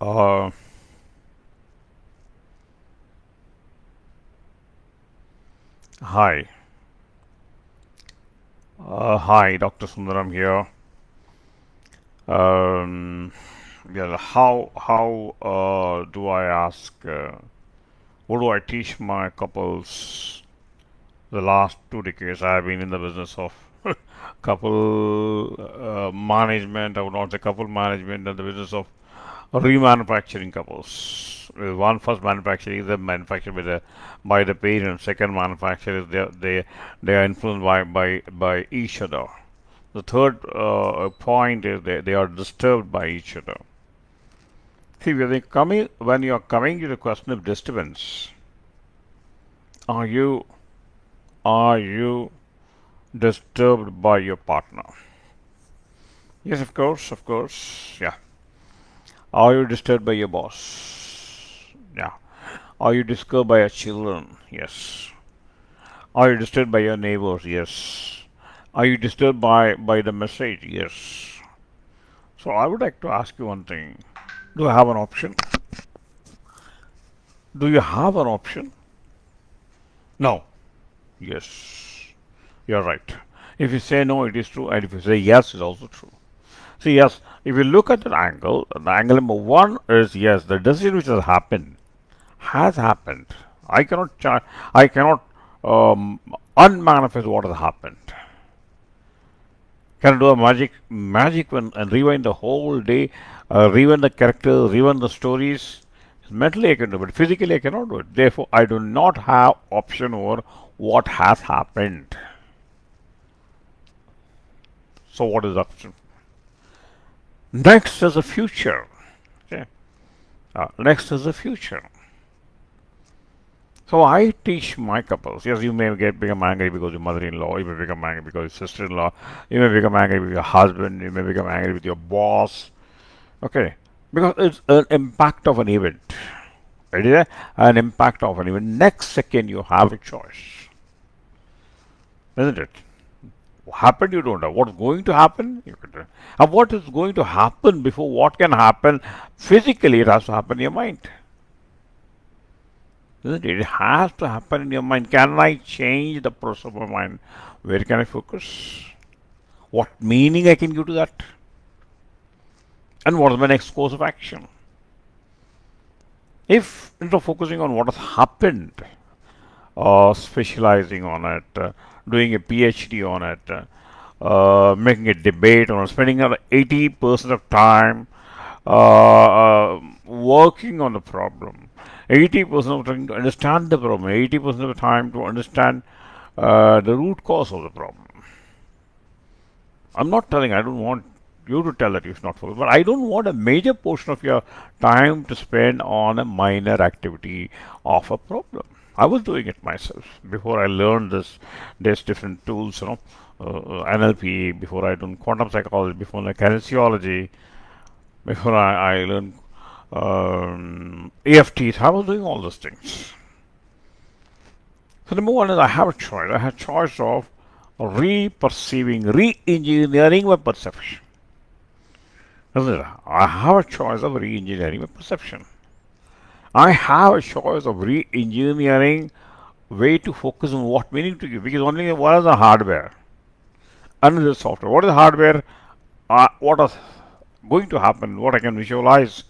Uh, Hi. Hi, Dr. Sundaram here. Um, yeah, how do I ask? What do I teach my couples? The last 2 decades, I have been in the business of couple management. I would not say couple management, and the business of remanufacturing couples. One first manufacturing is manufactured by the parents. Second manufacture is they are influenced by each other. The third point is they are disturbed by each other. See, when you are coming to the question of disturbance, are you are you disturbed by your partner? Yes, of course, yeah. Are you disturbed by your boss? Yeah. Are you disturbed by your children? Yes. Are you disturbed by your neighbors? Yes. Are you disturbed by the message? Yes. So I would like to ask you one thing. Do I have an option? Do you have an option? No. Yes. You're right. If you say no, it is true, and if you say yes, it's also true. See, yes, if you look at the angle number one is yes, the decision which has happened. I cannot, I cannot unmanifest what has happened. Can I do a magic and rewind the whole day, rewind the characters, rewind the stories? Mentally I can do it, but physically I cannot do it. Therefore, I do not have option over what has happened. So what is the option? Next is the future. Okay. Next is the future. So I teach my couples. Yes, you may become angry because your mother-in-law. You may become angry because your sister-in-law. You may become angry with your husband. You may become angry with your boss. Okay, because it's an impact of an event. It is an impact of an event. Next second, you have a choice, isn't it? What happened, you don't know. What's going to happen, you can. And what is going to happen before what can happen physically, it has to happen in your mind. Isn't it? It has to happen in your mind. Can I change the process of my mind? Where can I focus? What meaning I can give to that? And what is my next course of action? If instead of focusing on what has happened, specializing on it, doing a PhD on it, making a debate on it, spending 80% of time working on the problem, 80% of time to understand the problem, 80% of the time to understand the root cause of the problem. I'm not telling, I don't want you to tell that you should not focus, but I don't want a major portion of your time to spend on a minor activity of a problem. I was doing it myself before I learned this. There's different tools, NLP, before I learned quantum psychology, before I kinesiology, before I learned EFTs. I was doing all those things. So number one is I have a choice. I have a choice of re-perceiving, re-engineering my perception. I have a choice of re-engineering my perception. I have a choice of re-engineering way to focus on what meaning to give, because only one is the hardware, another is software. What is the hardware? What is going to happen? What I can visualize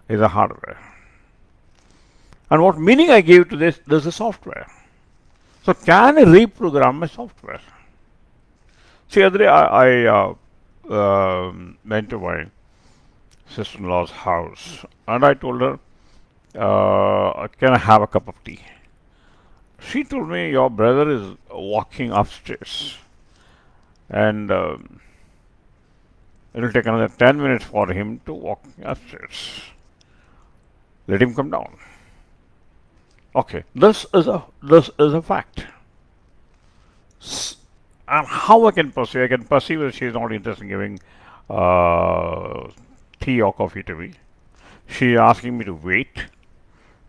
is the hardware. And what meaning I give to this is software. So can I reprogram my software? See, other day I went to my sister-in-law's house and I told her, can I have a cup of tea? She told me, your brother is walking upstairs and it will take another 10 minutes for him to walk upstairs. Let him come down. Okay, this is a fact. And how I can perceive? I can perceive that she is not interested in giving tea or coffee to me. She is asking me to wait.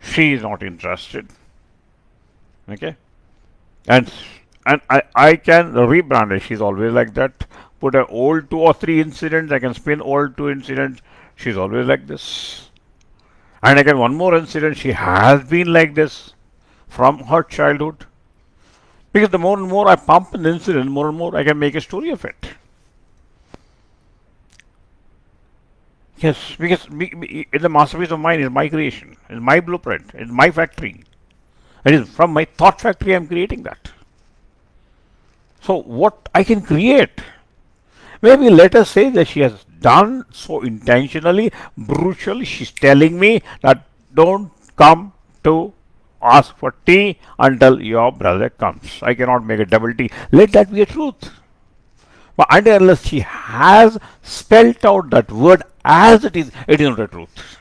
She is not interested. Okay, and I can rebrand it. She's always like that. Put an old 2 or 3 incidents. I can spin old 2 incidents. She's always like this. And again, one more incident, she has been like this from her childhood. Because the more and more I pump an incident, more and more I can make a story of it. Yes, because the masterpiece of mine is my creation, is my blueprint, is my factory. It is from my thought factory I am creating that. So what I can create, maybe let us say that she has done so intentionally, brutally. She's telling me that don't come to ask for tea until your brother comes. I cannot make a double tea. Let that be a truth. But until unless she has spelt out that word as it is not a truth.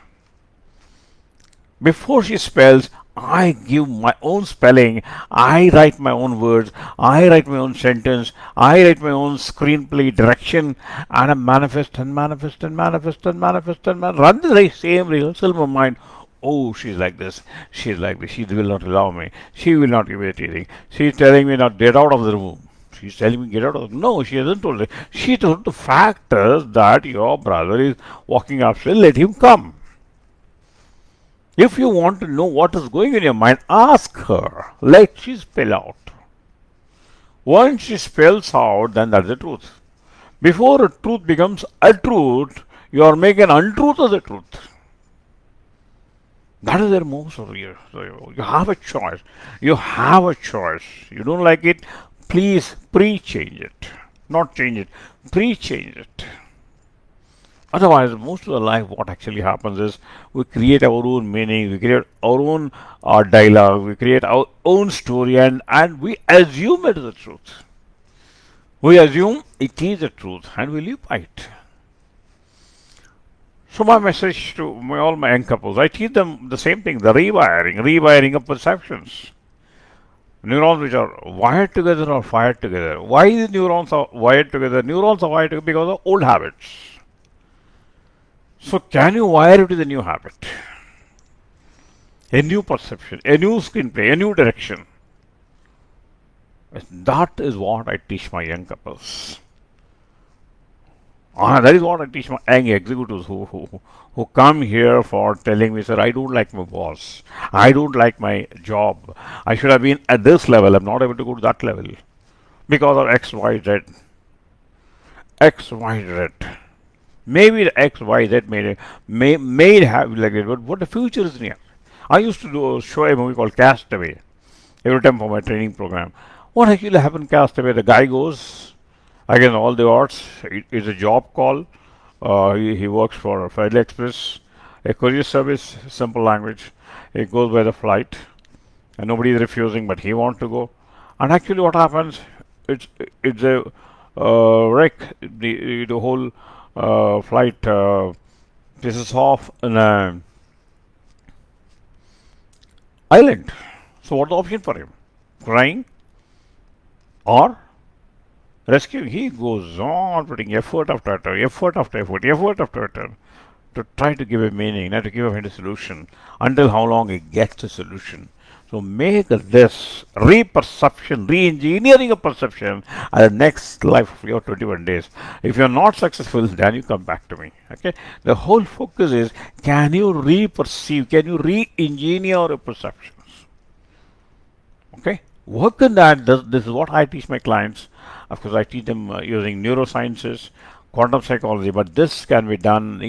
Before she spells, I give my own spelling, I write my own words, I write my own sentence, I write my own screenplay direction, and I manifest and manifest and manifest and manifest and run the same rehearsal in my mind. Oh, she's like this, she's like this, she will not allow me, she will not give me a teething, she's telling me not get out of the room. She's telling me get out of the No, she hasn't told it. She told the fact is that your brother is walking upstairs, let him come. If you want to know what is going in your mind, ask her. Let she spell out. Once she spells out, then that's the truth. Before a truth becomes a truth, you are making an untruth of the truth. That is their most of you. So you have a choice. You have a choice. You don't like it, please pre-change it. Not change it, pre-change it. Otherwise, most of the life, what actually happens is we create our own meaning, we create our own dialogue, we create our own story, and we assume it is the truth. We assume it is the truth, and we live by it. So my message to all my young couples, I teach them the same thing, the rewiring of perceptions. Neurons which are wired together or fired together. Why the neurons are wired together? Neurons are wired together because of old habits. So can you wire it with a new habit? A new perception, a new screenplay, a new direction. That is what I teach my young couples. That is what I teach my young executives who come here for telling me, sir, I don't like my boss. I don't like my job. I should have been at this level. I'm not able to go to that level because of X, Y, Z. X, Y, Z. Maybe the X, Y, Z may have like it, but what the future is near. I used to show a movie called Castaway every time for my training program. What actually happened Castaway? The guy goes against all the odds. It's a job call. He works for Federal Express, a courier service, simple language. He goes by the flight, and nobody is refusing, but he wants to go. And actually, what happens? It's a wreck. The whole flight pisses off in an island. So what's the option for him? Crying or rescuing? He goes on putting effort after effort after effort, effort after effort to try to give a meaning, not to give a solution until how long he gets a solution. So make this re-perception, re-engineering of perception as the next life of your 21 days. If you're not successful, then you come back to me. Okay. The whole focus is, can you re-perceive, can you re-engineer your perceptions? Okay. Work on that. This is what I teach my clients. Of course, I teach them using neurosciences, quantum psychology, but this can be done,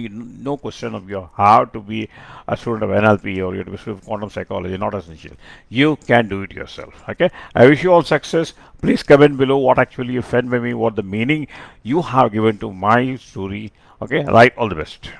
no question of you have to be a student of NLP or you have to be a student of quantum psychology, not essential. You can do it yourself. Okay. I wish you all success. Please comment below what actually you fed by me, what the meaning you have given to my story. Okay. Right. All the best.